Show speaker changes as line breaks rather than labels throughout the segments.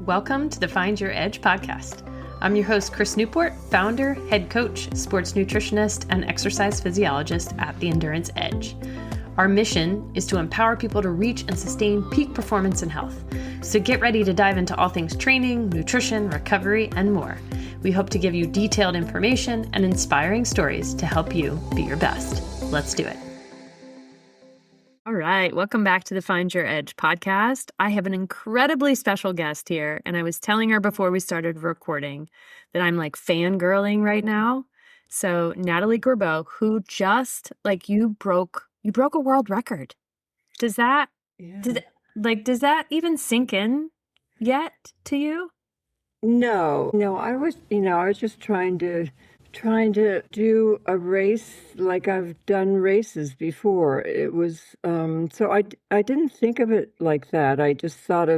Welcome to the Find Your Edge podcast. I'm your host, Chris Newport, founder, head coach, sports nutritionist, and exercise physiologist at the Endurance Edge. Our mission is to empower people to reach and sustain peak performance and health. So get ready to dive into all things training, nutrition, recovery, and more. We hope to give you detailed information and inspiring stories to help you be your best. Let's do it. All right. Welcome back to the Find Your Edge podcast. I have an incredibly special guest here, and I was telling her before we started recording that I'm like fangirling right now. So Natalie Grabow, who just you broke a world record. Does that even sink in yet to you?
No, I was just trying to do a race like I've done races before. It was, so I didn't think of it like that. I just thought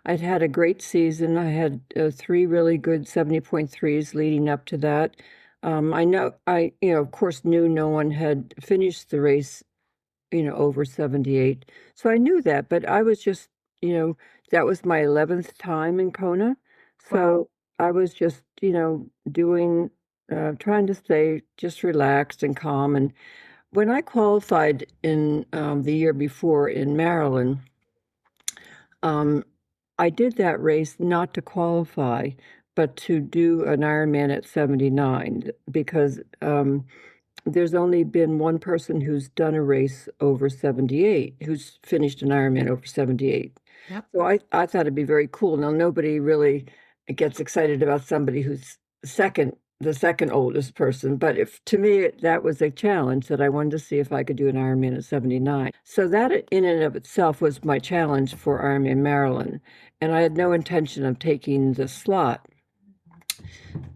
I'd had a great season. I had 3 really good 70.3s leading up to that. I of course knew no one had finished the race, over 78. So I knew that, but I was just, that was my 11th time in Kona. So I was just, doing, trying to stay just relaxed and calm. And when I qualified in the year before in Maryland, I did that race not to qualify, but to do an Ironman at 79 because there's only been one person who's done a race over 78, who's finished an Ironman over 78.
Yep.
So I thought it'd be very cool. Now, nobody really gets excited about somebody who's the second oldest person. But to me, that was a challenge that I wanted to see if I could do an Ironman at 79. So that in and of itself was my challenge for Ironman Maryland. And I had no intention of taking the slot.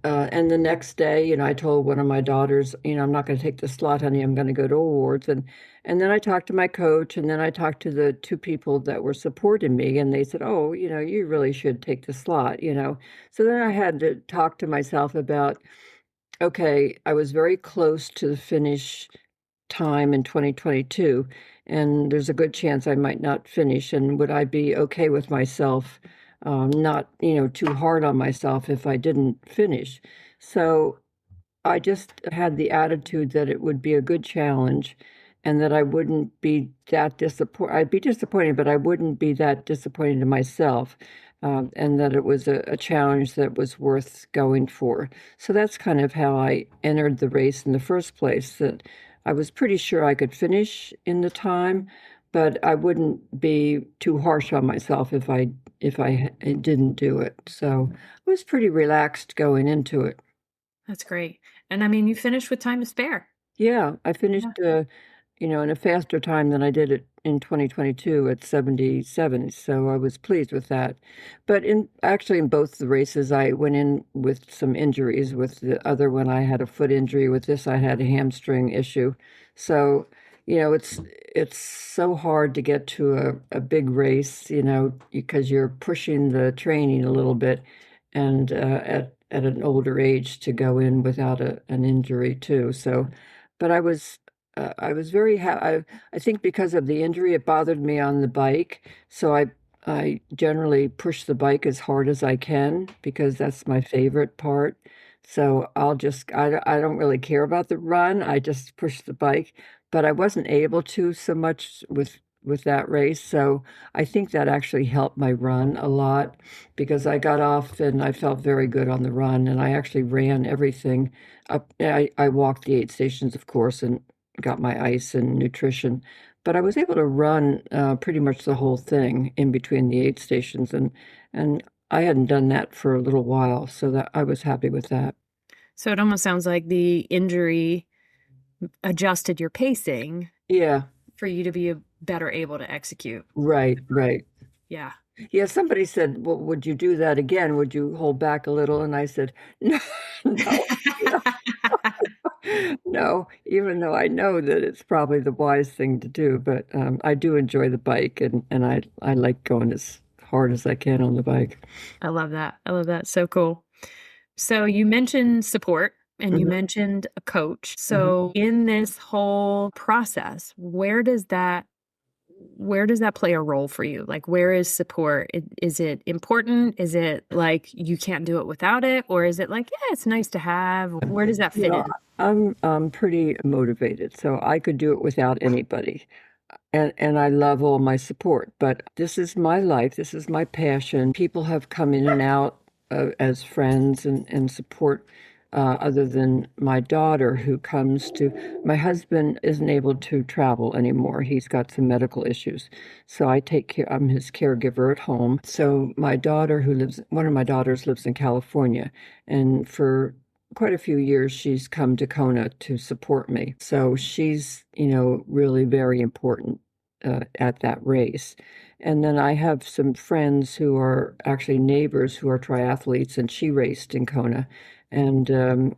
And the next day, I told one of my daughters, I'm not going to take the slot, honey. I'm going to go to awards. And then I talked to my coach, and then I talked to the 2 people that were supporting me, and they said, oh, you really should take the slot, So then I had to talk to myself about, okay, I was very close to the finish time in 2022, and there's a good chance I might not finish. And would I be okay with myself not, too hard on myself if I didn't finish? So I just had the attitude that it would be a good challenge and that I wouldn't be that disappointed. I'd be disappointed, but I wouldn't be that disappointed in myself, and that it was a challenge that was worth going for. So that's kind of how I entered the race in the first place, that I was pretty sure I could finish in the time, but I wouldn't be too harsh on myself if I didn't do it. So I was pretty relaxed going into it.
That's great. And I mean, you finished with time to spare.
Yeah, I finished, in a faster time than I did it in 2022 at 77. So I was pleased with that. But in both the races, I went in with some injuries. With the other one, I had a foot injury. With this, I had a hamstring issue. So, it's so hard to get to a big race, because you're pushing the training a little bit, and at an older age to go in without an injury too. So, but I was very happy. I think because of the injury, it bothered me on the bike. So I generally push the bike as hard as I can because that's my favorite part. So I don't really care about the run. I just push the bike, but I wasn't able to so much with that race. So I think that actually helped my run a lot because I got off and I felt very good on the run, and I actually ran everything up. I walked the 8 stations, of course, and got my ice and nutrition, but I was able to run pretty much the whole thing in between the 8 stations, and I hadn't done that for a little while, so that I was happy with that.
So it almost sounds like the injury adjusted your pacing.
Yeah.
For you to be better able to execute.
Right.
Yeah.
Yeah, somebody said, well, would you do that again? Would you hold back a little? And I said, no. No, even though I know that it's probably the wise thing to do, but I do enjoy the bike, and I like going as hard as I can on the bike.
I love that. So cool. So you mentioned support and you mentioned a coach. So in this whole process, where does that where does that play a role for you? Like, where is support? Is it important? Is it like you can't do it without it? Or is it like, yeah, it's nice to have? Where does that
You
fit
know,
in?
I'm pretty motivated, so I could do it without anybody. And I love all my support, but this is my life. This is my passion. People have come in and out as friends and support, other than my daughter, who comes to. My husband isn't able to travel anymore. He's got some medical issues. So I take care, I'm his caregiver at home. So my daughter, one of my daughters lives in California, and for quite a few years she's come to Kona to support me. So she's, really very important at that race. And then I have some friends who are actually neighbors who are triathletes, and she raced in Kona. And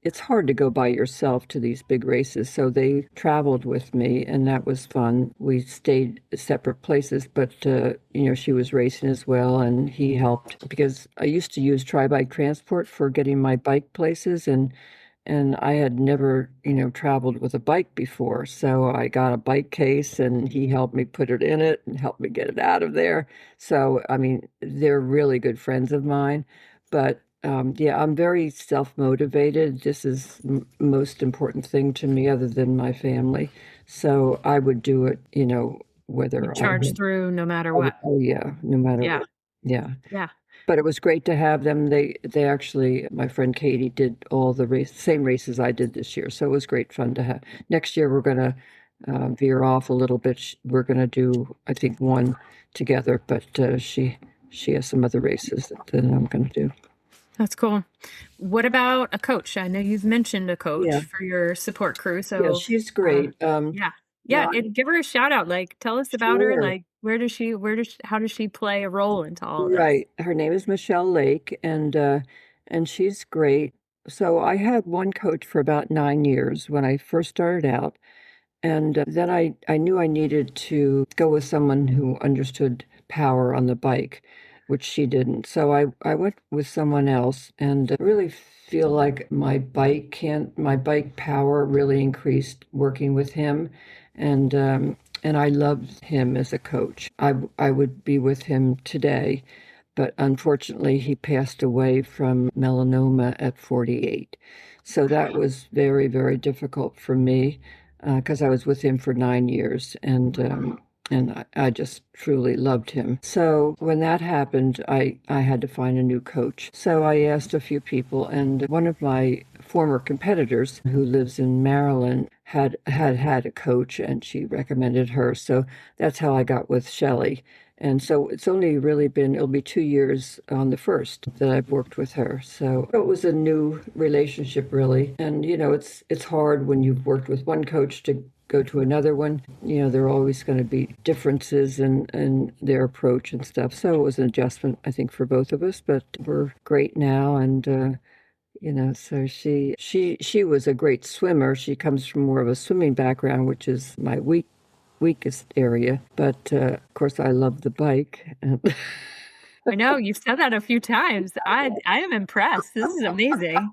it's hard to go by yourself to these big races. So they traveled with me, and that was fun. We stayed separate places, but she was racing as well, and he helped because I used to use tri-bike transport for getting my bike places, and I had never, traveled with a bike before. So I got a bike case, and he helped me put it in it and helped me get it out of there. So, I mean, they're really good friends of mine. But yeah, I'm very self-motivated. This is most important thing to me other than my family. So I would do it,
You
whether I
charge
had,
through no matter what.
oh yeah, no matter
Yeah.
what. Yeah.
Yeah.
But it was great to have them. They actually, my friend Katie did all the same races I did this year. So it was great fun to have. Next year, we're going to veer off a little bit. We're going to do, I think, one together, but she has some other races that I'm going to do.
That's cool. What about a coach? I know you've mentioned a coach
Yeah.
for your support crew.
Yeah,
So,
she's great.
yeah. Yeah.
Yeah,
And give her a shout out. Like, tell us about her.
sure.
Like, how does she play a role into all of this?
Right. Her name is Michelle Lake, and she's great. So I had one coach for about 9 years when I first started out. And then I knew I needed to go with someone who understood power on the bike, which she didn't. So I went with someone else, and I really feel like my bike power really increased working with him. And I loved him as a coach. I would be with him today, but unfortunately he passed away from melanoma at 48. So that was very, very difficult for me because I was with him for 9 years, and I just truly loved him. So when that happened, I had to find a new coach. So I asked a few people, and one of my former competitors who lives in Maryland had a coach, and she recommended her. So that's how I got with Shelley. And so it's only really it'll be 2 years on the first that I've worked with her. So it was a new relationship, really. And, it's hard when you've worked with one coach to go to another one. There are always going to be differences in their approach and stuff. So it was an adjustment, I think, for both of us, but we're great now. And, so she was a great swimmer. She comes from more of a swimming background, which is my weakest area. But of course, I love the bike.
I know you've said that a few times. I am impressed. This is amazing.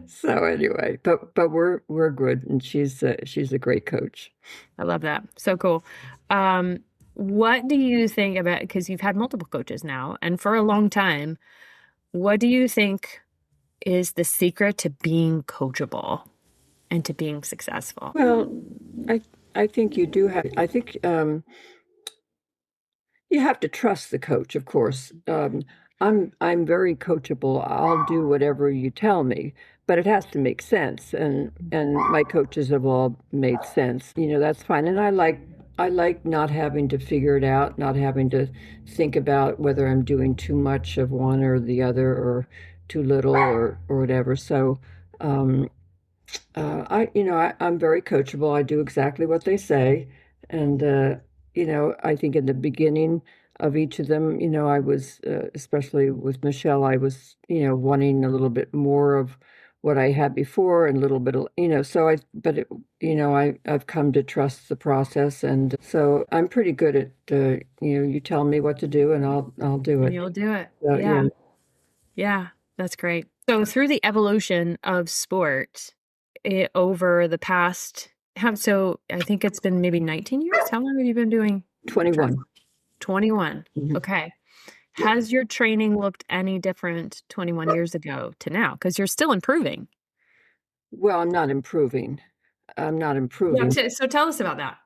So anyway, but we're good, and she's a great coach.
I love that. So cool. What do you think about, because you've had multiple coaches now and for a long time, what do you think is the secret to being coachable and to being successful?
Well, I think you do have. I think you have to trust the coach, of course. I'm very coachable. I'll do whatever you tell me, but it has to make sense. And my coaches have all made sense. That's fine. And I like not having to figure it out, not having to think about whether I'm doing too much of one or the other, or too little, or whatever. So I'm very coachable. I do exactly what they say. And, I think in the beginning of each of them, I was, especially with Michelle, I was, wanting a little bit more of what I had before and a little bit of, I've come to trust the process. And so I'm pretty good at, you tell me what to do and I'll do
And
it.
you'll do it.
So,
Yeah. Yeah. That's great. So through the evolution of sport over the past So I think it's been maybe 19 years. How long have you been doing
21.
21.
Mhm.
Okay. Has your training looked any different 21 years ago to now? Because you're still improving.
Well, I'm not improving. I'm not
Yeah.
improving.
So tell us about that.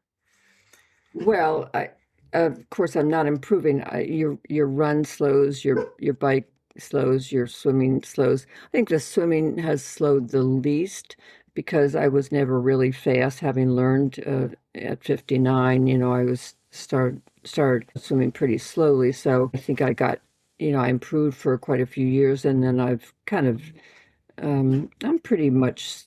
Well, of course, I'm not improving. Your run slows, your bike slows, your swimming slows. I think the swimming has slowed the least because I was never really fast, having learned at 59. I was started swimming pretty slowly, so I think I got, I improved for quite a few years, and then I've kind of I'm pretty much,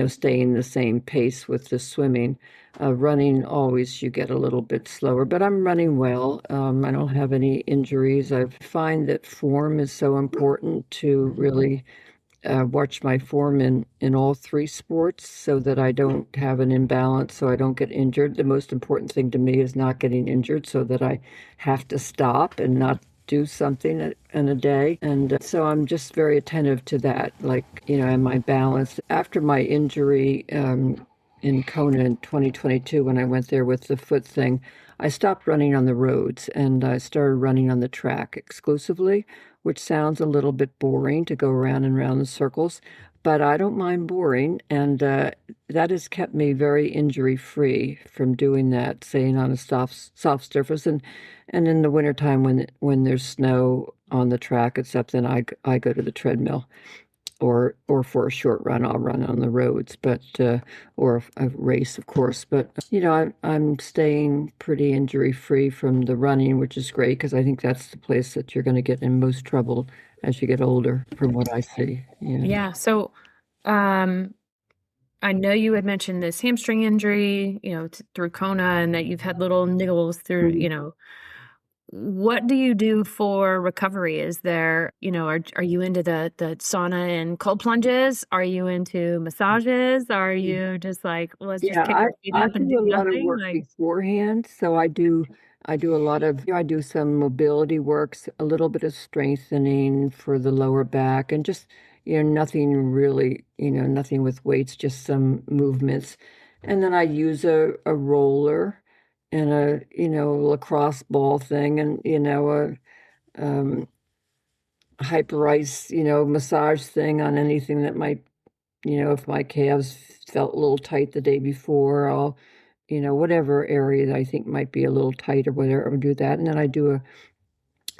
staying the same pace with the swimming. Running, always you get a little bit slower, but I'm running well. I don't have any injuries. I find that form is so important to really watch my form in all three sports so that I don't have an imbalance, so I don't get injured. The most important thing to me is not getting injured so that I have to stop and not do something in a day. And so I'm just very attentive to that, like, am I balanced? After my injury in Kona in 2022, when I went there with the foot thing, I stopped running on the roads and I started running on the track exclusively, which sounds a little bit boring to go around and around in circles, but I don't mind boring, and that has kept me very injury free from doing that, staying on a soft surface, and in the wintertime when there's snow on the track, except then I go to the treadmill. Or for a short run, I'll run on the roads, but or a race, of course. But I'm staying pretty injury free from the running, which is great because I think that's the place that you're going to get in most trouble as you get older, from what I see. Yeah.
Yeah. So, I know you had mentioned this hamstring injury, through Kona, and that you've had little niggles through, what do you do for recovery? Is there, are you into the sauna and cold plunges? Are you into massages? Are you just like, let's just
Yeah,
kick our feet
I
up and do
do a lot of
nothing?
work
Like,
beforehand. So I do a lot of, I do some mobility works, a little bit of strengthening for the lower back, and just, nothing really, nothing with weights, just some movements. And then I use a roller and a, lacrosse ball thing, and, a hyper ice, massage thing on anything that might, if my calves felt a little tight the day before, I'll, whatever area that I think might be a little tight or whatever, I'll do that. And then I do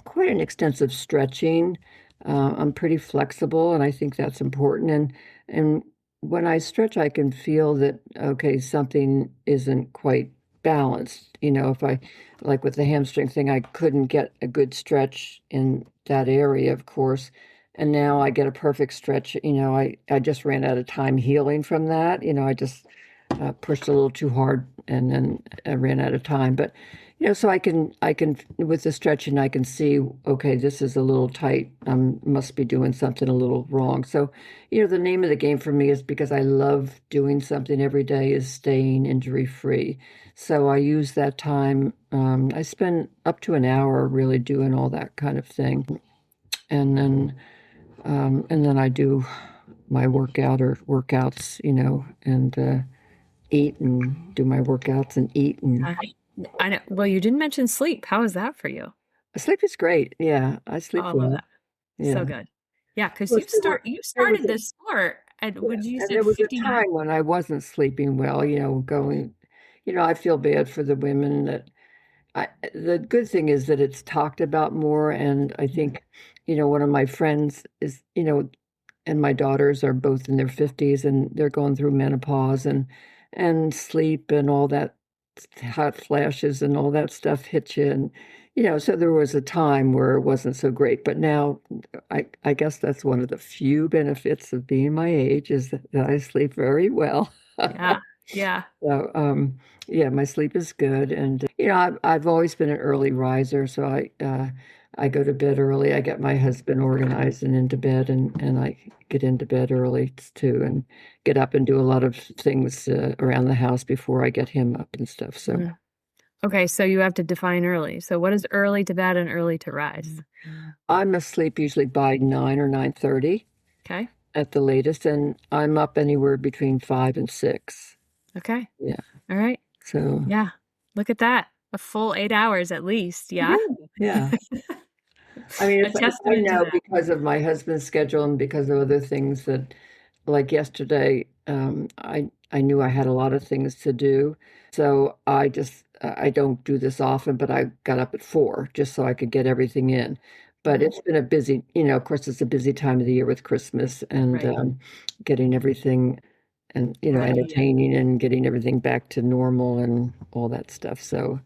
quite an extensive stretching. I'm pretty flexible, and I think that's important. And when I stretch, I can feel that, okay, something isn't quite balanced. If I, like with the hamstring thing, I couldn't get a good stretch in that area, of course. And now I get a perfect stretch. I just ran out of time healing from that. I just pushed a little too hard, and then I ran out of time. But so I can with the stretching, I can see, okay, this is a little tight. Must be doing something a little wrong. So, the name of the game for me is, because I love doing something every day, is staying injury free. So I use that time. I spend up to an hour really doing all that kind of thing, and then I do my workout or workouts, and eat and do my workouts and eat and.
I know. Well, you didn't mention sleep. How is that for you?
Sleep is great. Yeah, I
Oh,
sleep
I love
well.
that. So
Yeah.
good. Yeah, because
Well, so
you
there was
started this sport at,
yeah,
would you
and
said
there was a
59?
time when I wasn't sleeping well, going, I feel bad for the women that the good thing is that it's talked about more. And I think, one of my friends is, and my daughters are both in their 50s, and they're going through menopause, and sleep and all that hot flashes and all that stuff hits you. And so there was a time where it wasn't so great, but now I guess that's one of the few benefits of being my age, is that I sleep very well.
Yeah. Yeah.
So, yeah, my sleep is good, and I've always been an early riser, so I go to bed early. I get my husband organized and into bed, and I get into bed early too, and get up and do a lot of things around the house before I get him up and stuff. So,
Mm. Okay, so you have to define early. So what is early to bed and early to rise?
I'm asleep usually by 9 or 9:30
Okay.
at the latest, and I'm up anywhere between 5 and 6.
Okay.
Yeah.
All right.
So,
Yeah. Look at that. A full 8 hours at least.
yeah,
Yeah.
yeah. I mean,
A
if I
testament to
know
that.
because of my husband's schedule and because of other things that, like yesterday, I knew I had a lot of things to do, so I don't do this often, but I got up at 4 just so I could get everything in. But
Mhm.
it's been a busy, of course, it's a busy time of the year with Christmas and
Right.
getting everything and
Ready. And
entertaining and getting everything back to normal and all that stuff. So,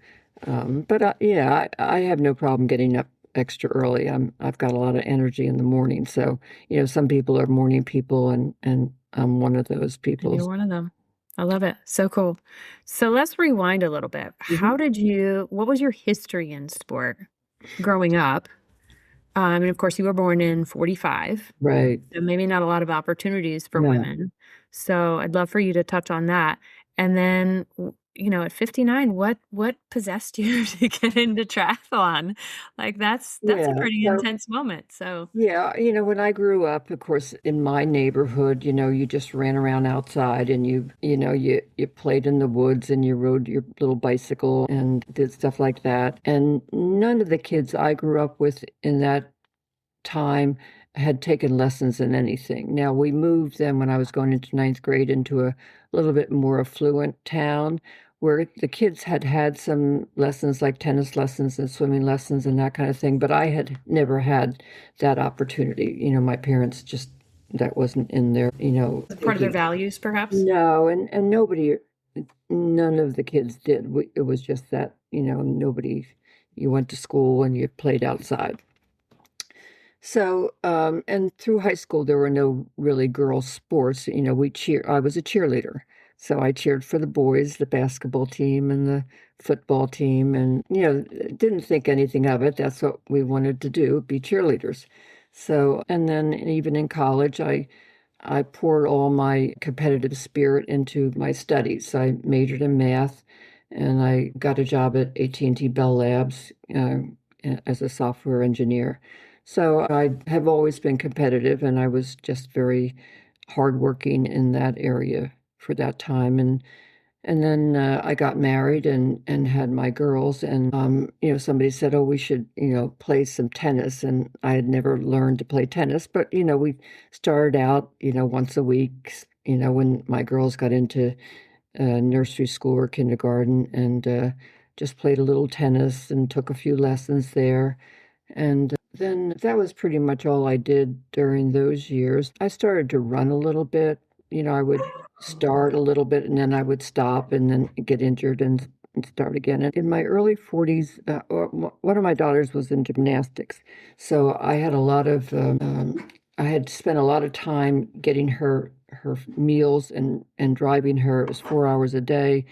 but yeah, I have no problem getting up extra early. I've got a lot of energy in the morning. So, some people are morning people, and I'm one of those
and
people.
you're one of them. I love it. So cool. So let's rewind a little bit.
Mhm.
What was your history in sport growing up? And of course, you were born in 45,
Right.
so maybe not a lot of opportunities for
No.
women. So I'd love for you to touch on that. And then, at 59, what possessed you to get into triathlon? Like that's a
Yeah.
pretty
So
intense moment. So
yeah, when I grew up, of course, in my neighborhood, you just ran around outside and you played in the woods and you rode your little bicycle and did stuff like that. And none of the kids I grew up with in that time had taken lessons in anything. Now, we moved then when I was going into ninth grade into a little bit more affluent town where the kids had had some lessons like tennis lessons and swimming lessons and that kind of thing, but I had never had that opportunity. My parents just, that wasn't in their,
part of their
thinking.
values, perhaps.
No, and nobody, none of the kids did. It was just that, nobody, you went to school and you played outside. So, and through high school, there were no really girls' sports. I was a cheerleader. So I cheered for the boys, the basketball team and the football team, and, didn't think anything of it. That's what we wanted to do, be cheerleaders. So, and then even in college, I poured all my competitive spirit into my studies. I majored in math, and I got a job at AT&T Bell Labs as a software engineer. So I have always been competitive, and I was just very hardworking in that area for that time. And then I got married and had my girls, and somebody said, "Oh, we should play some tennis." And I had never learned to play tennis, but we started out once a week. When my girls got into nursery school or kindergarten, and just played a little tennis and took a few lessons there. And then that was pretty much all I did during those years. I started to run a little bit. I would start a little bit and then I would stop and then get injured and start again. And in my early 40s, one of my daughters was in gymnastics. So I had spent a lot of time getting her meals and driving her. It was 4 hours a day,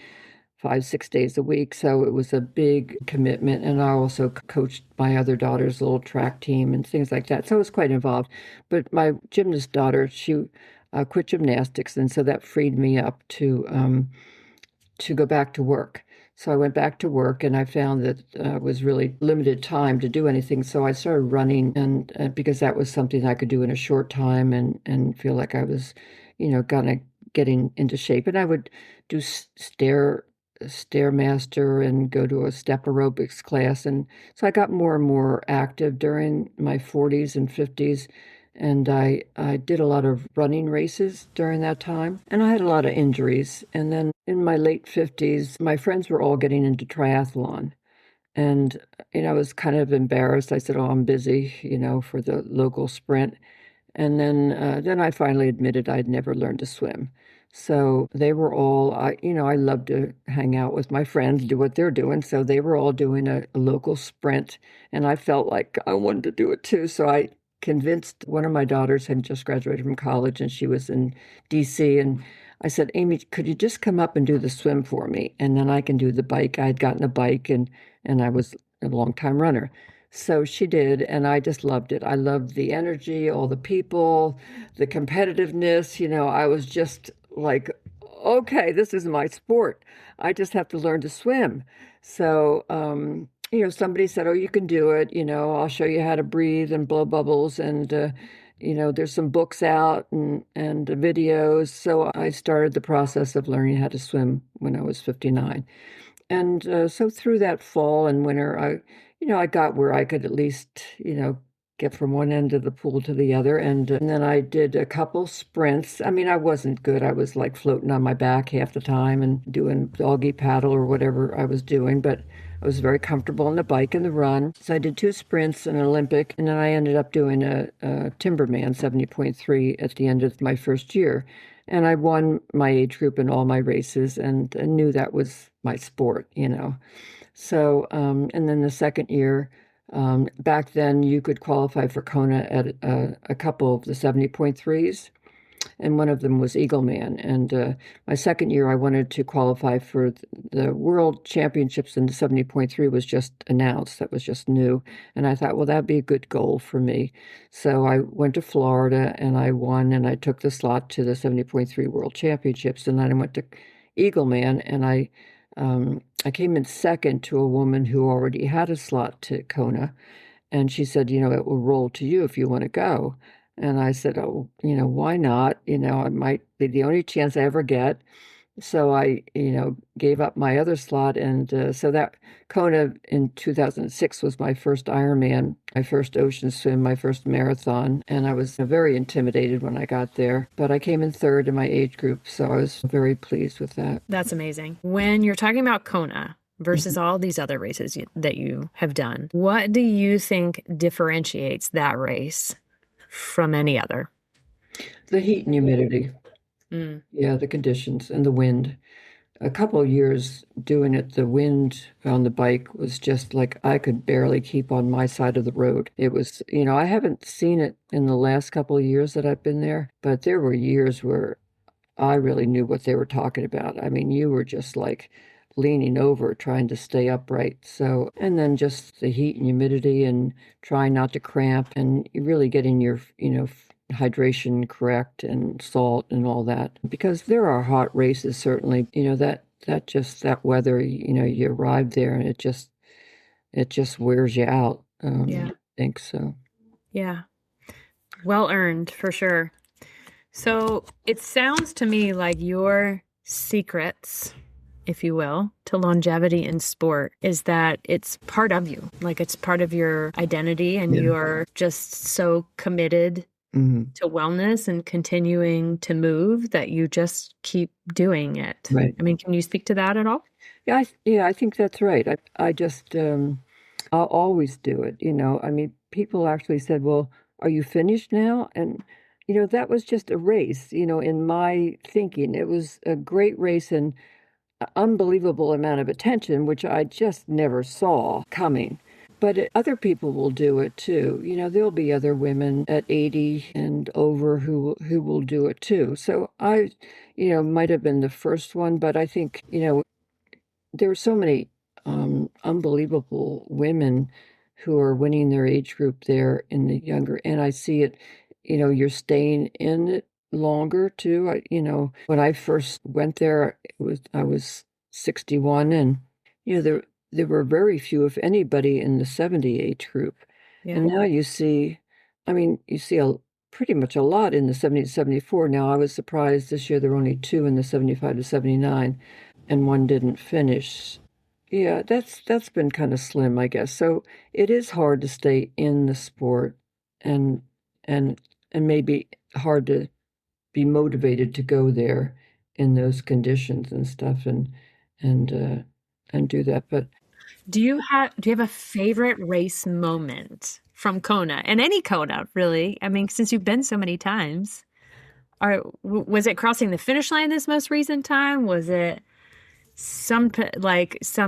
5, 6 days a week. So it was a big commitment. And I also coached my other daughter's little track team and things like that. So it was quite involved. But my gymnast daughter, she quit gymnastics. And so that freed me up to go back to work. So I went back to work and I found that it was really limited time to do anything. So I started running and because that was something I could do in a short time and feel like I was, kind of getting into shape. And I would do stairmaster and go to a step aerobics class. And so I got more and more active during my 40s and 50s. And I did a lot of running races during that time. And I had a lot of injuries. And then in my late 50s, my friends were all getting into triathlon. And, I was kind of embarrassed. I said, "Oh, I'm busy, for the local sprint." And then I finally admitted I'd never learned to swim. So they were all, I love to hang out with my friends, do what they're doing. So they were all doing a local sprint, and I felt like I wanted to do it too. So I convinced one of my daughters had just graduated from college, and she was in DC, and I said, "Amy, could you just come up and do the swim for me? And then I can do the bike." I had gotten a bike, and I was a long time runner. So she did, and I just loved it. I loved the energy, all the people, the competitiveness. I was just like, okay, this is my sport. I just have to learn to swim. So, somebody said, "Oh, you can do it. I'll show you how to breathe and blow bubbles." And, there's some books out and videos. So I started the process of learning how to swim when I was 59. And so through that fall and winter, I got where I could at least, get from one end of the pool to the other. And then I did a couple sprints. I mean, I wasn't good. I was like floating on my back half the time and doing doggy paddle or whatever I was doing, but I was very comfortable on the bike and the run. So I did 2 sprints and an Olympic, and then I ended up doing a Timberman 70.3 at the end of my first year. And I won my age group in all my races and knew that was my sport, So, and then the second year, back then you could qualify for Kona at a couple of the 70.3s, and one of them was Eagleman. And my second year, I wanted to qualify for the World Championships, and the 70.3 was just announced. That was just new. And I thought, well, that'd be a good goal for me. So I went to Florida and I won, and I took the slot to the 70.3 World Championships. And then I went to Eagleman, and I came in second to a woman who already had a slot to Kona. And she said, it will roll to you if you want to go. And I said, oh, why not? It might be the only chance I ever get. So I, gave up my other slot. And so that Kona in 2006 was my first Ironman, my first ocean swim, my first marathon. And I was very intimidated when I got there. But I came in third in my age group. So I was very pleased with that.
That's amazing. When you're talking about Kona versus all these other races that you have done, what do you think differentiates that race from any other?
The heat and humidity. Yeah, the conditions and the wind. A couple of years doing it, the wind on the bike was just like I could barely keep on my side of the road. It was, I haven't seen it in the last couple of years that I've been there, but there were years where I really knew what they were talking about. I mean, you were just like leaning over, trying to stay upright. So, and then just the heat and humidity and trying not to cramp and really getting your, hydration correct and salt and all that. Because there are hot races, certainly, that weather, you arrive there and it just wears you out.
Yeah.
I think so.
Yeah. Well earned, for sure. So it sounds to me like your secrets, if you will, to longevity in sport is that it's part of you. Like it's part of your identity, and you're just so committed to wellness and continuing to move that you just keep doing it.
Right.
I mean, can you speak to that at all?
Yeah, I think that's right. I just, I'll always do it. I mean, people actually said, well, are you finished now? And, that was just a race, in my thinking. It was a great race and unbelievable amount of attention, which I just never saw coming. But other people will do it too. There'll be other women at 80 and over who will do it too. So I, might have been the first one, but I think, there are so many unbelievable women who are winning their age group there in the younger, and I see it, you're staying in it longer too. When I first went there, I was 61, and there were very few, if anybody, in the 70 age group. Yeah. And now you see pretty much a lot in the 70 to 74. Now I was surprised this year there were only 2 in the 75 to 79, and one didn't finish. Yeah, that's been kind of slim, I guess. So it is hard to stay in the sport, and maybe hard to be motivated to go there in those conditions and stuff, and do that. But
do you have a favorite race moment from Kona, and any Kona really? I mean, since you've been so many times, was it crossing the finish line this most recent time? Was it some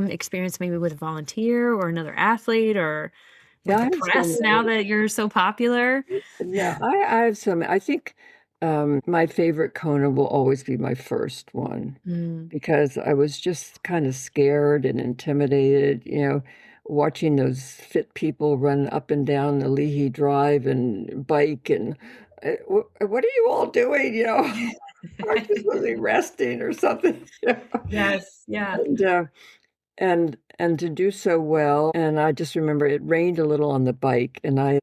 experience maybe with a volunteer or another athlete, or with the press now that you're so popular?
Yeah, I have some. I think my favorite Kona will always be my first one, because I was just kind of scared and intimidated, watching those fit people run up and down the Leahy Drive and bike, and what are you all doing? I just wasn't resting or something.
Yes, yeah.
And to do so well. And I just remember it rained a little on the bike, and I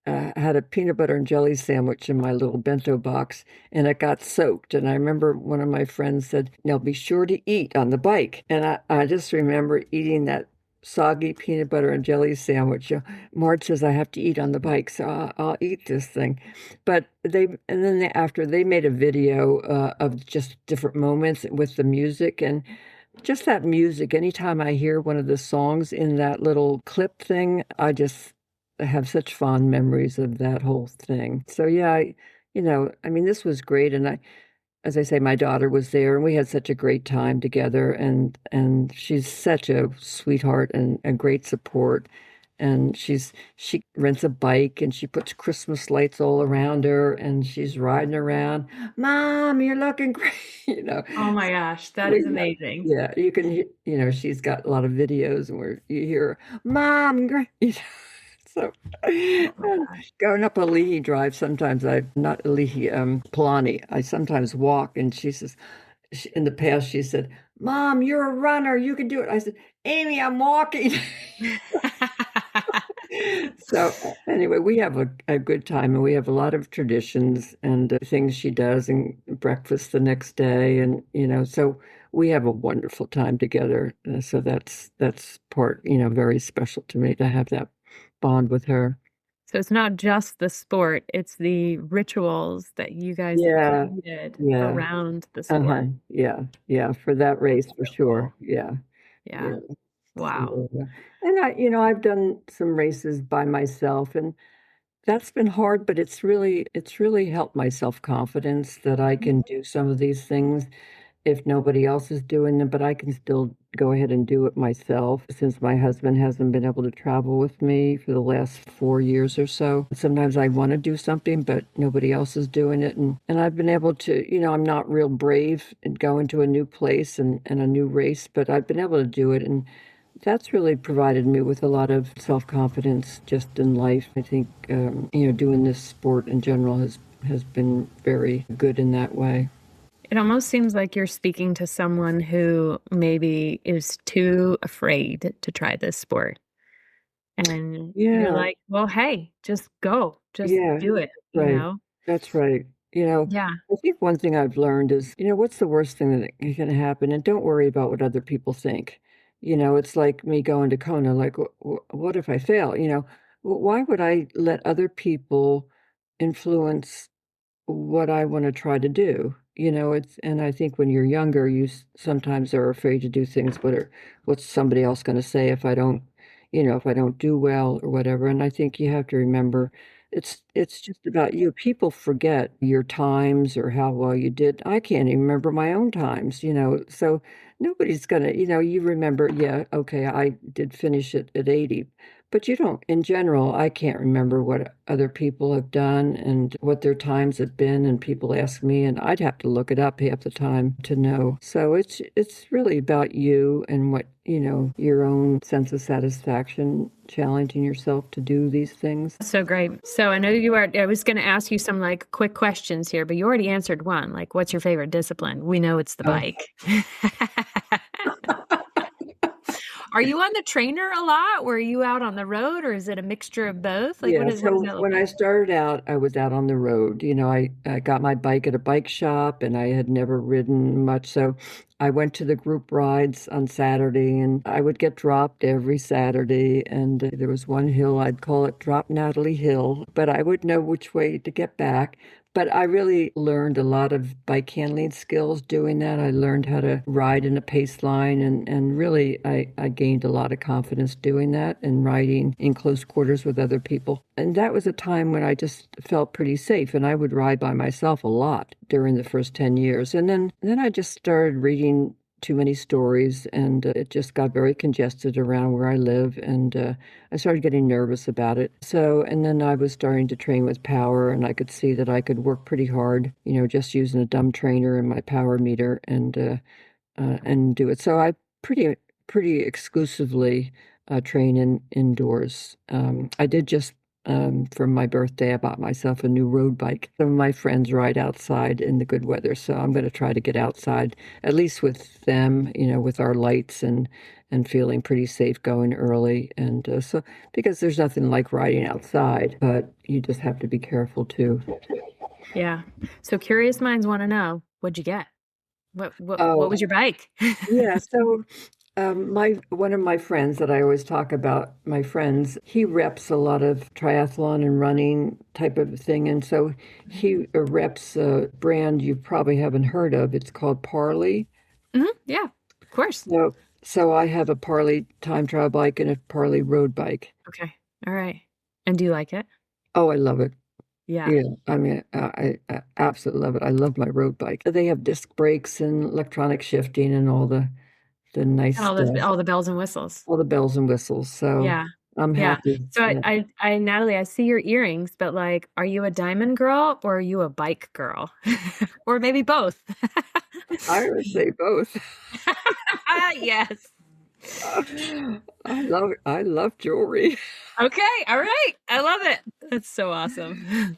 had a peanut butter and jelly sandwich in my little bento box, and it got soaked. And I remember one of my friends said, "Now be sure to eat on the bike." And I just remember eating that soggy peanut butter and jelly sandwich. Marge says I have to eat on the bike, so I'll eat this thing. But after they made a video of just different moments with the music, and just that music. Anytime I hear one of the songs in that little clip thing, I just have such fond memories of that whole thing. So yeah, I mean, this was great, and as I say, my daughter was there, and we had such a great time together, and she's such a sweetheart and a great support. And she rents a bike and she puts Christmas lights all around her and she's riding around. Mom, you're looking great,
Oh my gosh, that is amazing.
Yeah, you can she's got a lot of videos where you hear, Mom, great. So going up a Leahy Drive, sometimes not a Leahy, Palani, I sometimes walk, and she says, in the past, she said, Mom, you're a runner, you can do it. I said, Amy, I'm walking. So anyway, we have a good time, and we have a lot of traditions and things she does, and breakfast the next day, and so we have a wonderful time together. So that's part, very special to me to have that bond with her.
So it's not just the sport, it's the rituals that you guys have created around the sport.
Yeah, for that race for sure. Yeah.
Wow.
And I've done some races by myself, and that's been hard, but it's really helped my self-confidence that I can do some of these things if nobody else is doing them, but I can still go ahead and do it myself since my husband hasn't been able to travel with me for the last 4 years or so. Sometimes I want to do something, but nobody else is doing it. And I've been able to, I'm not real brave and go into a new place and a new race, but I've been able to do it. And that's really provided me with a lot of self-confidence just in life. I think, doing this sport in general has been very good in that way.
It almost seems like you're speaking to someone who maybe is too afraid to try this sport. And you're like, well, hey, just go, just do it,
That's right. I think one thing I've learned is, what's the worst thing that can happen? And don't worry about what other people think. It's like me going to Kona, like, what if I fail? Why would I let other people influence what I want to try to do? And I think when you're younger, you sometimes are afraid to do things. What's somebody else going to say if I don't, if I don't do well or whatever? And I think you have to remember it's just about you. People forget your times or how well you did. I can't even remember my own times, so nobody's gonna, you remember, okay, I did finish it at 80. But you don't, in general, I can't remember what other people have done and what their times have been. And people ask me, and I'd have to look it up half the time to know. So it's really about you and what, your own sense of satisfaction, challenging yourself to do these things.
So great. So I know I was going to ask you some like quick questions here, but you already answered one. Like, what's your favorite discipline? We know it's the bike. Are you on the trainer a lot? Were you out on the road, or is it a mixture of both? Like,
when I started out, I was out on the road. I got my bike at a bike shop, and I had never ridden much. So I went to the group rides on Saturday, and I would get dropped every Saturday. And there was one hill, I'd call it Drop Natalie Hill, but I would know which way to get back. But I really learned a lot of bike handling skills doing that. I learned how to ride in a pace line, and really I gained a lot of confidence doing that and riding in close quarters with other people. And that was a time when I just felt pretty safe, and I would ride by myself a lot during the first 10 years. And then I just started reading too many stories, and it just got very congested around where I live, and I started getting nervous about it. And then I was starting to train with power, and I could see that I could work pretty hard, just using a dumb trainer and my power meter and do it. So I pretty exclusively train indoors. I did just For my birthday, I bought myself a new road bike. Some of my friends ride outside in the good weather, so I'm going to try to get outside, at least with them, with our lights and feeling pretty safe going early. And so, because there's nothing like riding outside, but you just have to be careful too.
Yeah. So curious minds want to know, what'd you get? What
Oh,
was your bike?
yeah. So one of my friends that I always talk about, my friends, he reps a lot of triathlon and running type of thing, and so he reps a brand you probably haven't heard of. It's called Parley.
Yeah, of course.
So I have a Parley time trial bike and a Parley road bike.
Okay. All right. And do you like it?
Oh, I love it.
Yeah.
Yeah, I mean, I absolutely love it. I love my road bike. They have disc brakes and electronic shifting and all the nice
And
stuff,
all the bells and whistles.
all the bells and whistles. So
Yeah.
I'm
Yeah.
happy.
So
Yeah.
I Natalie, I see your earrings, but like, are you a diamond girl or are you a bike girl? Or maybe both?
I would say both.
Yes.
I love jewelry.
Okay. All right. I love it. That's so awesome.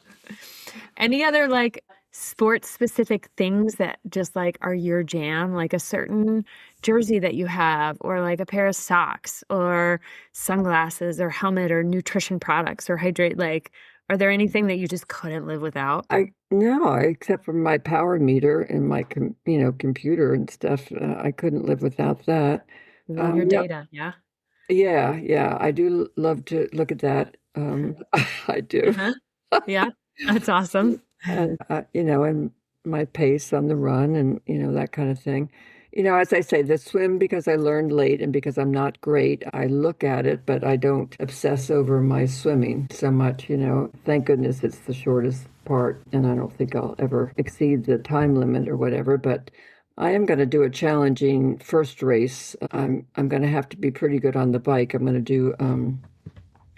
Any other like sports specific things that just like are your jam, like a certain jersey that you have, or like a pair of socks, or sunglasses, or helmet, or nutrition products, or hydrate? Like, are there anything that you just couldn't live without?
No, except for my power meter and my computer and stuff. I couldn't live without that.
Love your
Yeah,
data. Yeah.
yeah, I do love to look at that. I do.
Uh-huh. Yeah. That's awesome.
And and my pace on the run and that kind of thing. As I say, the swim, because I learned late and because I'm not great, I look at it, but I don't obsess over my swimming so much. Thank goodness it's the shortest part, and I don't think I'll ever exceed the time limit or whatever. But I am going to do a challenging first race. I'm going to have to be pretty good on the bike. I'm going to do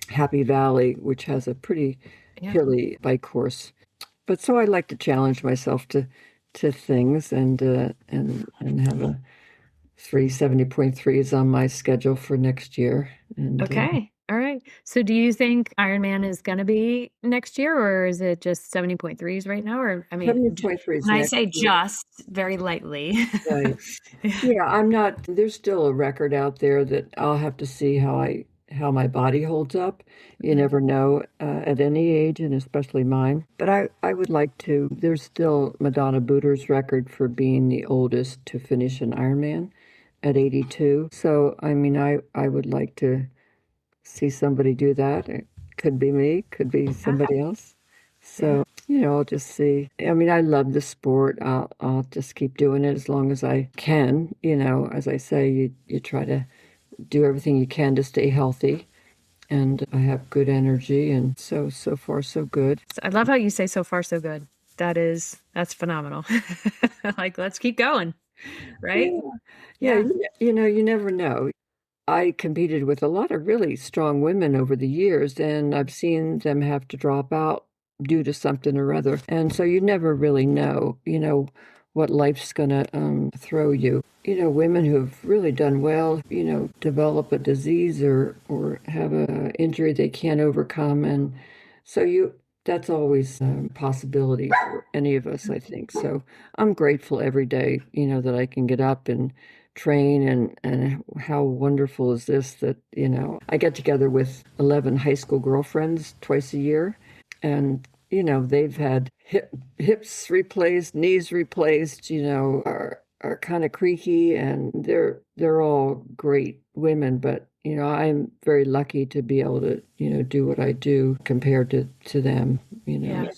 Happy Valley, which has a pretty hilly bike course. But so I like to challenge myself to things and have a 370.3s on my schedule for next year. And
Okay. All right. So do you think Ironman is going to be next year, or is it just 70.3s right now? Or, I mean,
70.3s
when I
next
say
year.
just, very lightly.
Right. Yeah, I'm not. There's still a record out there that I'll have to see how my body holds up. You never know at any age, and especially mine. But I would like to. There's still Madonna Butter's record for being the oldest to finish an Ironman at 82. So I mean, I would like to see somebody do that. It could be me, could be somebody else. So I'll just see. I mean, I love the sport. I'll just keep doing it as long as I can. As I say, you try to do everything you can to stay healthy, and I have good energy, and so far so good.
I love how you say so far so good. That's phenomenal. Like, let's keep going, right?
Yeah. You never know. I competed with a lot of really strong women over the years, and I've seen them have to drop out due to something or other. And so you never really know, what life's going to throw you. Women who've really done well, develop a disease or have an injury they can't overcome. And so that's always a possibility for any of us, I think. So I'm grateful every day, that I can get up and train, and how wonderful is this that, I get together with 11 high school girlfriends twice a year, and they've had hips replaced, knees replaced, are kind of creaky, and they're all great women, but I'm very lucky to be able to do what I do compared to them.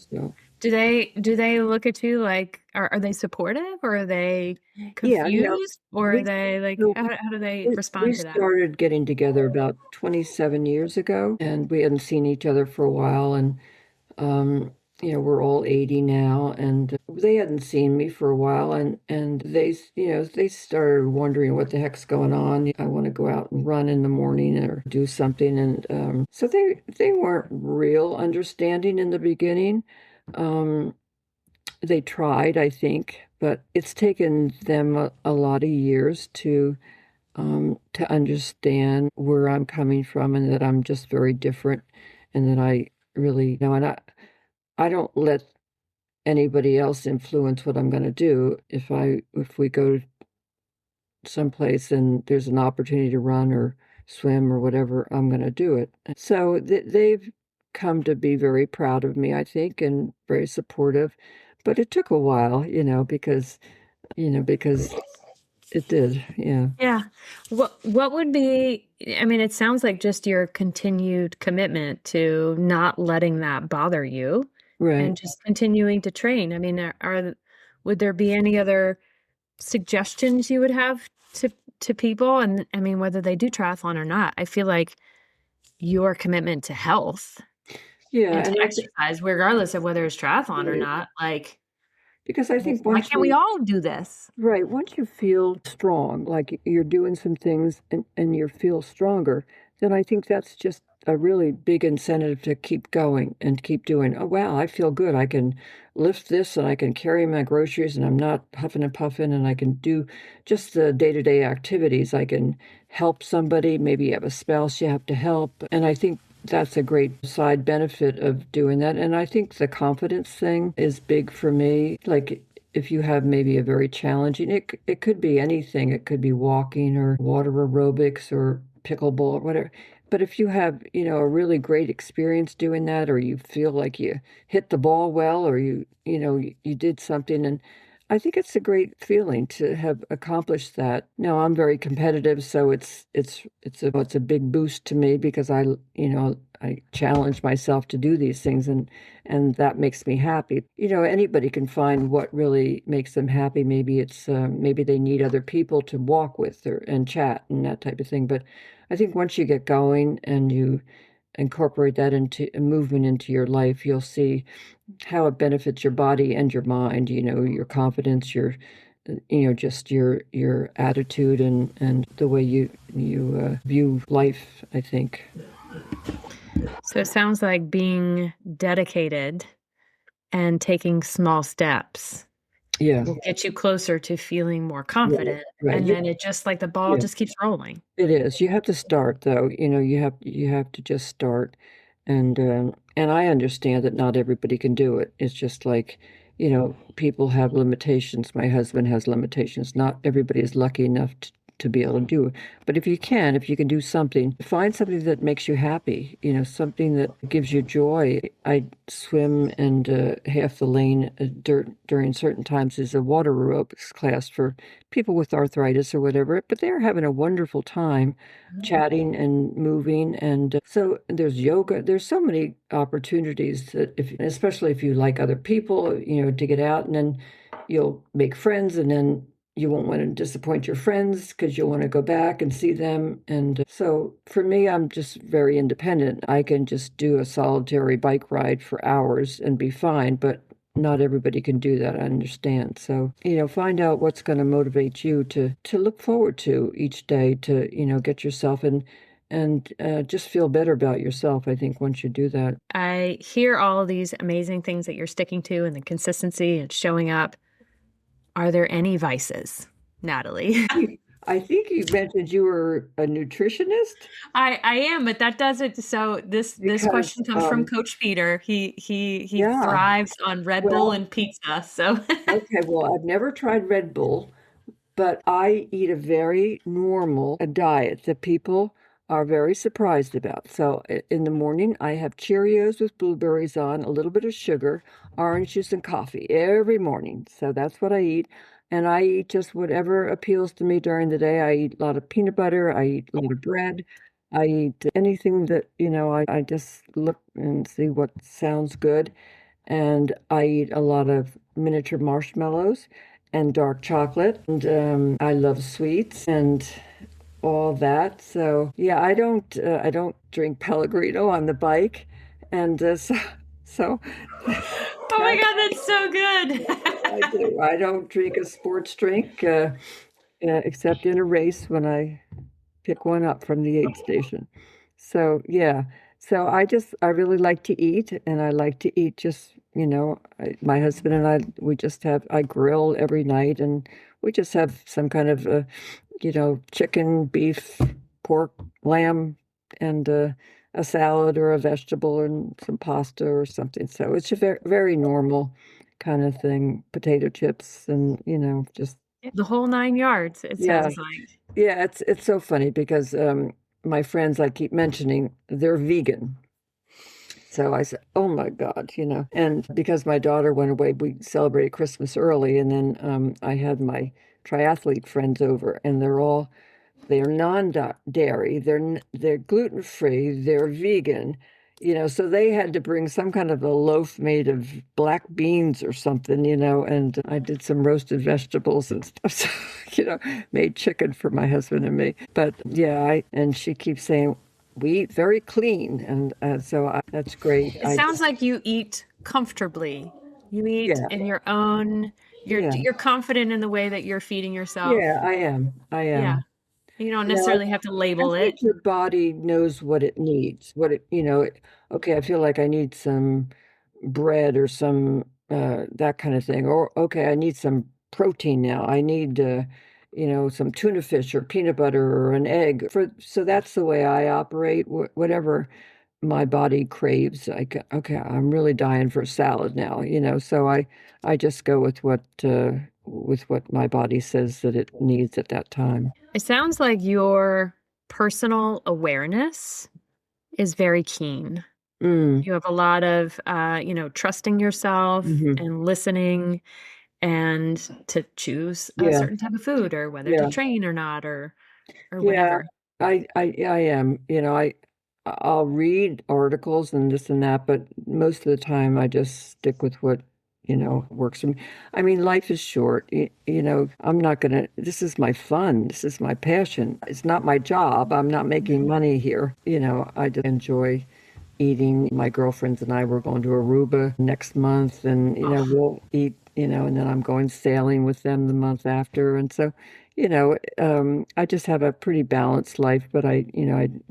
So
Do they look at you like, are they supportive, or are they confused, or are they like, how do they respond to that?
We started getting together about 27 years ago, and we hadn't seen each other for a while, and we're all 80 now, and they hadn't seen me for a while, and they started wondering what the heck's going on. I want to go out and run in the morning or do something, and so they weren't real understanding in the beginning. They tried, I think, but it's taken them a lot of years to understand where I'm coming from, and that I'm just very different, and that really, and I don't let anybody else influence what I'm going to do. If we go someplace and there's an opportunity to run or swim or whatever, I'm going to do it. So they've come to be very proud of me, I think, and very supportive. But it took a while, because it did. Yeah.
Yeah. What would be, I mean, it sounds like just your continued commitment to not letting that bother you
Right.
and just continuing to train. I mean, would there be any other suggestions you would have to people? And I mean, whether they do triathlon or not, I feel like your commitment to health and to exercise, regardless of whether it's triathlon or not, like,
because I think
why can't we all do this?
Right. Once you feel strong, like you're doing some things and you feel stronger, then I think that's just a really big incentive to keep going and keep doing. Oh, wow, I feel good. I can lift this and I can carry my groceries and I'm not huffing and puffing and I can do just the day-to-day activities. I can help somebody. Maybe you have a spouse you have to help. And I think that's a great side benefit of doing that. And I think the confidence thing is big for me. Like if you have maybe a very challenging, it could be anything. It could be walking or water aerobics or pickleball or whatever. But if you have, a really great experience doing that, or you feel like you hit the ball well, or you did something, and I think it's a great feeling to have accomplished that. Now I'm very competitive, so it's a big boost to me because I challenge myself to do these things, and that makes me happy. Anybody can find what really makes them happy. Maybe it's maybe they need other people to walk with and chat and that type of thing. But I think once you get going and you incorporate that into a movement into your life, you'll see how it benefits your body and your mind, your confidence, your just your attitude and the way you view life, I think.
So it sounds like being dedicated and taking small steps will get you closer to feeling more confident. Right. And then it just like the ball just keeps rolling.
It is. You have to start though. You have to just start. And I understand that not everybody can do it. It's just like, people have limitations. My husband has limitations. Not everybody is lucky enough to be able to do it. But if you can do something, find something that makes you happy, something that gives you joy. I swim and half the lane during certain times is a water aerobics class for people with arthritis or whatever, but they're having a wonderful time chatting and moving. And so there's yoga. There's so many opportunities that especially if you like other people, to get out, and then you'll make friends, and then you won't want to disappoint your friends because you'll want to go back and see them. And so for me, I'm just very independent. I can just do a solitary bike ride for hours and be fine, but not everybody can do that, I understand. So, find out what's going to motivate you to look forward to each day, to, get yourself and just feel better about yourself, I think, once you do that.
I hear all of these amazing things that you're sticking to and the consistency and showing up. Are there any vices, Natalie?
I think you mentioned you were a nutritionist.
I am, but that doesn't. So this question comes from Coach Peter. He thrives on Red Bull and pizza. So
okay, well, I've never tried Red Bull, but I eat a very normal diet that people are very surprised about. So in the morning, I have Cheerios with blueberries on, a little bit of sugar, orange juice, and coffee every morning. So that's what I eat. And I eat just whatever appeals to me during the day. I eat a lot of peanut butter. I eat a lot of bread. I eat anything that, I just look and see what sounds good. And I eat a lot of miniature marshmallows and dark chocolate. And I love sweets and all that. So yeah, I don't drink Pellegrino on the bike, and so.
Oh my God, that's so good.
I don't drink a sports drink except in a race when I pick one up from the aid station. So yeah, so I really like to eat, and I like to eat just my husband and I grill every night, and we just have some kind of chicken, beef, pork, lamb, and a salad or a vegetable and some pasta or something. So it's a very, very normal kind of thing. Potato chips and, just
The whole 9 yards, it
yeah.
sounds like.
Yeah, it's so funny because my friends I keep mentioning, they're vegan. So I said, "Oh my God," And because my daughter went away, we celebrated Christmas early, and then I had my triathlete friends over, and they're non-dairy, they're gluten-free, they're vegan, so they had to bring some kind of a loaf made of black beans or something, and I did some roasted vegetables and stuff, so, made chicken for my husband and me. But yeah, and she keeps saying, we eat very clean, and that's great.
It sounds like you eat comfortably. You eat
Yeah,
in your own,
yeah,
you're confident in the way that you're feeding yourself.
yeah, I am.
Yeah. You don't
You know,
necessarily have to
I
label it.
think your body knows what it needs. Okay, I feel like I need some bread or some that kind of thing. Or okay, I need some protein now. I need some tuna fish or peanut butter or an egg. So that's the way I operate. Whatever my body craves. Okay, I'm really dying for a salad now, so I just go with what my body says that it needs at that time.
It sounds like your personal awareness is very keen.
Mm,
You have a lot of, trusting yourself
hmm.
and listening and to choose a
Yeah,
certain type of food or whether to
yeah,
train or not or
yeah.
whatever.
I am. I'll read articles and this and that, but most of the time I just stick with what works for me. I mean, life is short. I'm not gonna. This is my fun. This is my passion. It's not my job. I'm not making money here. I just enjoy eating. My girlfriends and I were going to Aruba next month, and
Oh,
we'll eat. And then I'm going sailing with them the month after, and so. I just have a pretty balanced life, but I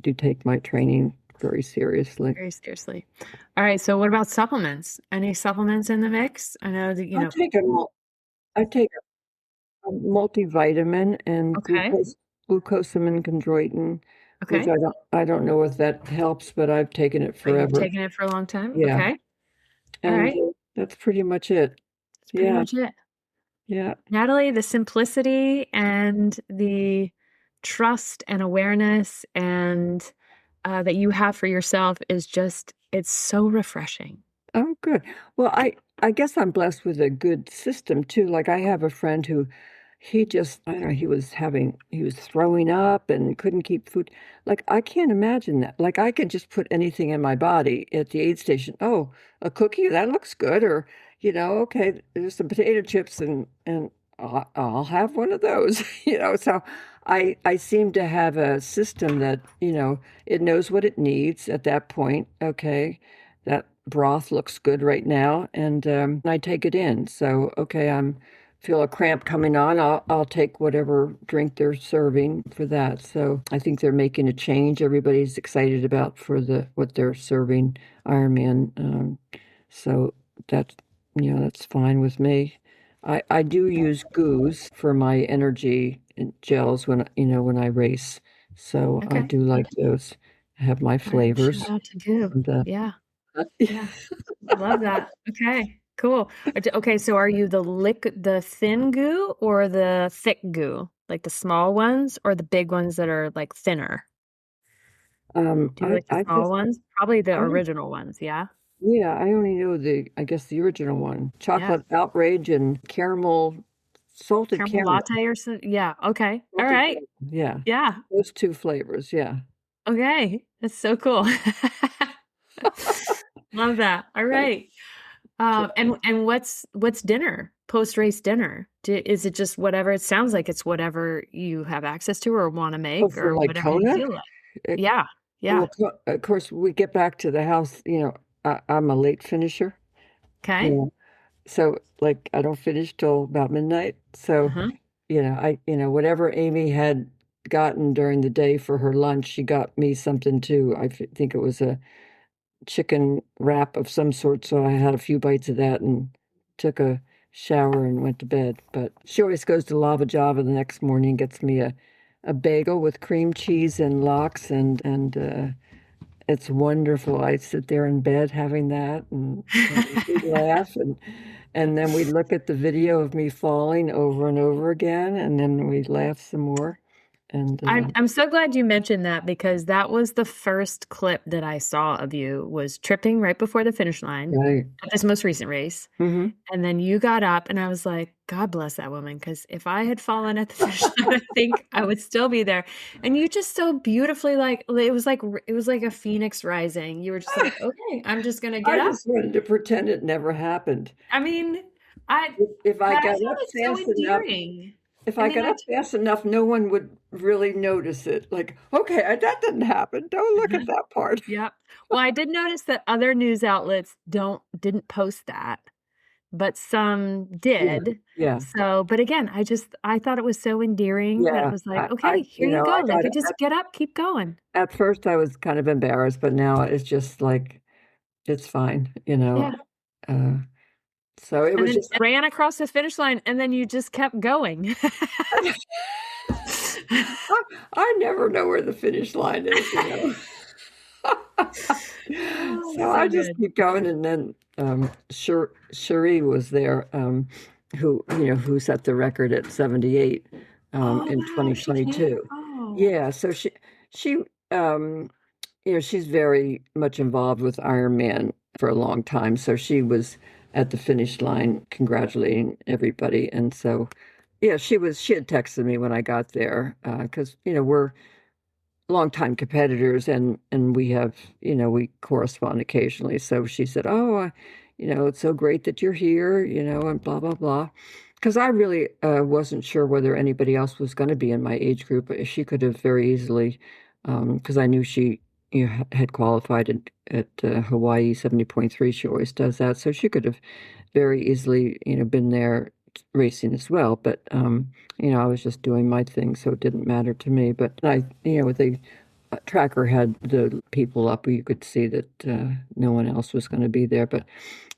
do take my training very seriously.
very seriously. All right. So what about supplements? Any supplements in the mix? I know that,
I take a mul- I take a multivitamin and
okay.
glucosamine chondroitin, which
Okay.
I don't know if that helps, but I've taken it
But you've
forever.
taken it for a long time.
Yeah,
Okay. All
and
right.
that's pretty much it.
That's pretty
Yeah,
much it.
yeah.
Natalie, the simplicity and the trust and awareness and that you have for yourself is just, it's so refreshing.
Oh, good. Well, I guess I'm blessed with a good system too. Like I have a friend who he just I don't know, he was throwing up and couldn't keep food. Like I can't imagine that. Like I can just put anything in my body at the aid station. Oh, a cookie, that looks good. Or, okay, there's some potato chips and I'll have one of those, So I seem to have a system that, it knows what it needs at that point. Okay, that broth looks good right now, and I take it in. So, okay, feel a cramp coming on. I'll take whatever drink they're serving for that. So I think they're making a change. Everybody's excited about for what they're serving Ironman. So that's that's fine with me. I do use goos for my energy gels when I race. So I
Okay.
do like those. Have my
All right.
flavors.
Shout out to Goo.
And
Yeah. Yeah. Love that. Okay. Cool. Okay. So are you the thin goo or the thick goo? Like the small ones or the big ones that are like thinner? Do you like the
I
small
just
ones? Probably the
I
original ones. Yeah.
yeah, I only know I guess the original one.
Yeah.
Chocolate outrage and salted
Caramel
caramel.
latte or so. Yeah. Okay. All
Salted
right.
caramel. Yeah.
Yeah.
Those two flavors, yeah.
Okay. That's so cool. Love that. All right. And what's dinner? Post-race dinner? Is it just whatever? It sounds like it's whatever you have access to or want to
Oh,
make
for
or
like
whatever you
Kona?
feel like.
Uh,
Yeah. Yeah.
Well, of course, we get back to the house, I'm a late finisher.
Okay.
Yeah. So like I don't finish till about midnight. So,
Uh-huh.
whatever Amy had gotten during the day for her lunch, she got me something too. Think it was a chicken wrap of some sort. So I had a few bites of that and took a shower and went to bed. But she always goes to Lava Java the next morning, gets me a bagel with cream cheese and lox it's wonderful. I sit there in bed having that, and we laugh, and then we look at the video of me falling over and over again, and then we laugh some more. And
I'm so glad you mentioned that, because that was the first clip that I saw of you, was tripping right before the finish line
right.
at this most recent race.
hmm
And then you got up, and I was like, God bless that woman, because if I had fallen at the finish line, I think I would still be there. And you just so beautifully, like it was like a phoenix rising. You were just like, okay, I'm just gonna get
I
up.
just wanted to pretend it never happened.
I mean, I
If I
but I
got
found
up
it so
fast enough,
endearing.
if
I
I
mean,
got up fast enough, no one would really notice it. Like, okay, that didn't happen. Don't look at that part.
Yep. Well, I did notice that other news outlets didn't post that, but some
Yeah,
did.
yeah,
So, but again, I thought it was so endearing that it
yeah.
was like,
I
okay, here you go.
I
Like,
got
it just get up, keep going.
at first I was kind of embarrassed, but now it's just like it's fine.
Yeah.
Uh, so it
And
was
then
just.
ran across the finish line, and then you just kept going.
I never know where the finish line is.
Oh,
So I
so
just
good.
keep going, and then Cherie was there, who set the record at 78
Oh,
in
wow, she came.
2022.
Oh,
Yeah, so she she's very much involved with Ironman for a long time. So she was at the finish line congratulating everybody, and so yeah, she had texted me when I got there because we're longtime competitors, and we have we correspond occasionally. So she said, "Oh, it's so great that you're here," and blah blah blah. Because I really wasn't sure whether anybody else was going to be in my age group. She could have very easily, because I knew she had qualified at Hawaii 70.3. She always does that, so she could have very easily been there racing as well. But I was just doing my thing, so it didn't matter to me. But with the tracker had the people up, you could see that no one else was going to be there.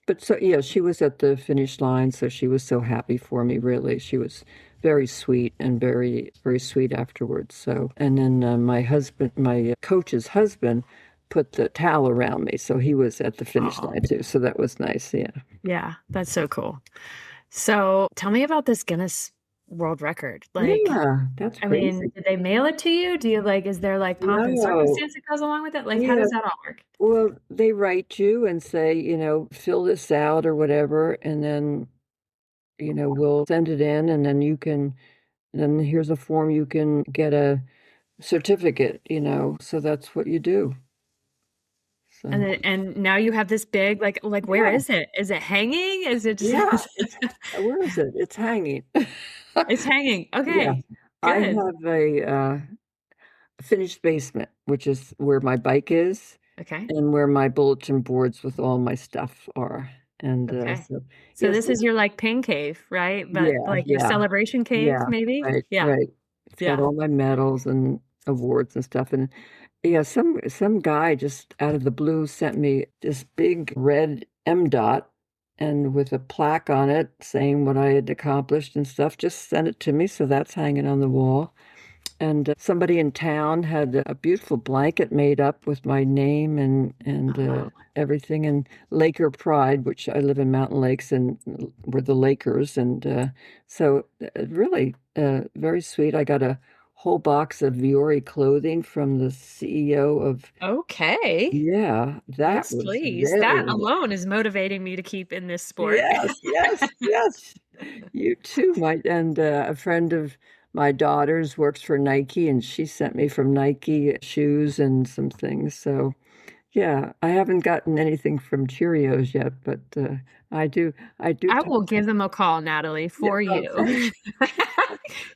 But so yeah, she was at the finish line, so she was so happy for me. Really, she was very sweet and very very sweet afterwards. So, and then my coach's husband, put the towel around me, so he was at the finish line too. So that was nice. Yeah.
yeah, that's so cool. So tell me about this Guinness World Record. Like,
Yeah, that's
I
crazy.
mean, did they mail it to you? Is there like pomp and
No.
circumstance that goes along with it? Like, how
Yeah.
does that all work?
Well, they write you and say, fill this out or whatever, and then, we'll send it in, and then here's a form you can get a certificate, so that's what you do. So,
And now you have this big, like where
yeah,
is it? Is it hanging? Is it
yeah,
just
where is it? It's hanging.
it's hanging.
Yeah,
Okay,
I
good.
have a finished basement, which is where my bike is
Okay.
and where my bulletin boards with all my stuff are. And
Okay.
so,
So
yes,
this is your like pain cave, right? But
yeah,
like your
yeah.
celebration cave,
Yeah,
maybe?
right,
Yeah.
right. It's got
Yeah.
all my medals and awards and stuff. And yeah, some guy just out of the blue sent me this big red M dot and with a plaque on it saying what I had accomplished and stuff. Just sent it to me, so that's hanging on the wall. And somebody in town had a beautiful blanket made up with my name and
Oh,
everything. And Laker Pride, which I live in Mountain Lakes, and we're the Lakers. And so really very sweet. I got a whole box of Viore clothing from the CEO of.
okay.
Yeah, that
Yes,
was
please. That
very
alone is motivating me to keep in this sport.
Yes, yes, yes. You too might. And a friend of my daughter's works for Nike, and she sent me from Nike shoes and some things. So, yeah, I haven't gotten anything from Cheerios yet, but I do. I do.
I will give them a call, Natalie,
Yeah,
for
okay.
you.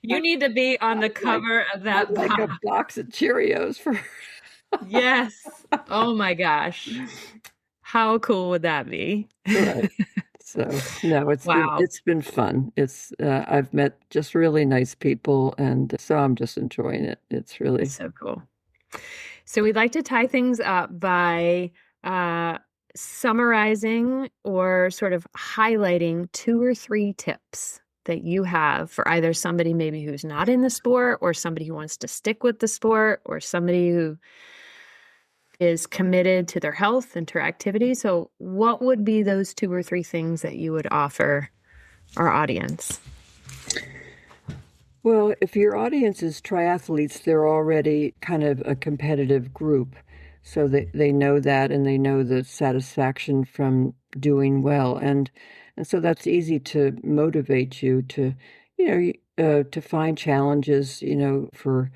You need to be on the
I'd like,
cover of
I'd
that
like a
box.
box of Cheerios for.
Yes. Oh my gosh. How cool would that be?
Right. So no,
Wow.
it's been fun. It's I've met just really nice people, and so I'm just enjoying it. It's really.
So cool. So we'd like to tie things up by summarizing or sort of highlighting 2 or 3 tips that you have for either somebody maybe who's not in the sport, or somebody who wants to stick with the sport, or somebody who is committed to their health and to activity. So what would be those 2 or 3 things that you would offer our audience?
Well, if your audience is triathletes, they're already kind of a competitive group. So they know that, and they know the satisfaction from doing well. And so that's easy to motivate you to, to find challenges, for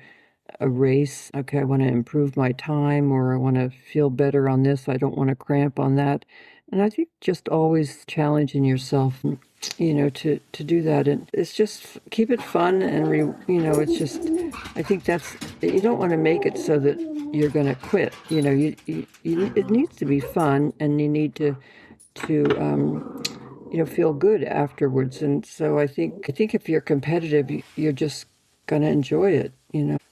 a race. Okay, I want to improve my time, or I want to feel better on this. I don't want to cramp on that. And I think just always challenging yourself, to do that. And it's just keep it fun and, it's just, I think you don't want to make it so that you're going to quit. It needs to be fun, and you need to feel good afterwards. And so I think if you're competitive, you're just going to enjoy it.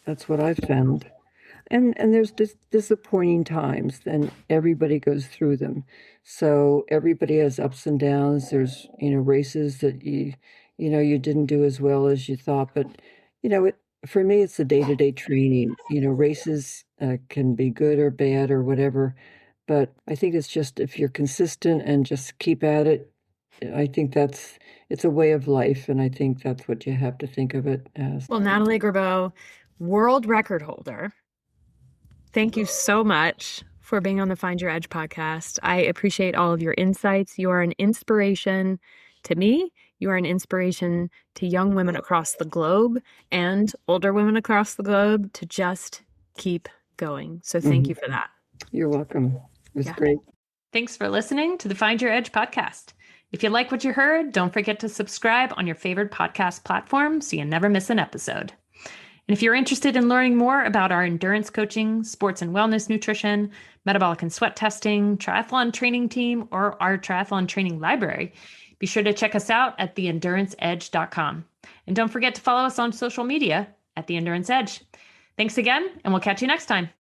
That's what I've found. And there's disappointing times, and everybody goes through them. So everybody has ups and downs. There's, races that you didn't do as well as you thought. But, for me, it's the day-to-day training. Races can be good or bad or whatever. But I think it's just if you're consistent and just keep at it, I think it's a way of life. And I think that's what you have to think of it as.
Well, Natalie Grabow, world record holder, thank you so much for being on the Find Your Edge podcast. I appreciate all of your insights. You are an inspiration to me. You are an inspiration to young women across the globe and older women across the globe to just keep going. So thank you for that.
You're welcome. It was great.
Thanks for listening to the Find Your Edge podcast. If you like what you heard, don't forget to subscribe on your favorite podcast platform so you never miss an episode. And if you're interested in learning more about our endurance coaching, sports and wellness nutrition, metabolic and sweat testing, triathlon training team, or our triathlon training library, be sure to check us out at theenduranceedge.com. And don't forget to follow us on social media at The Endurance Edge. Thanks again, and we'll catch you next time.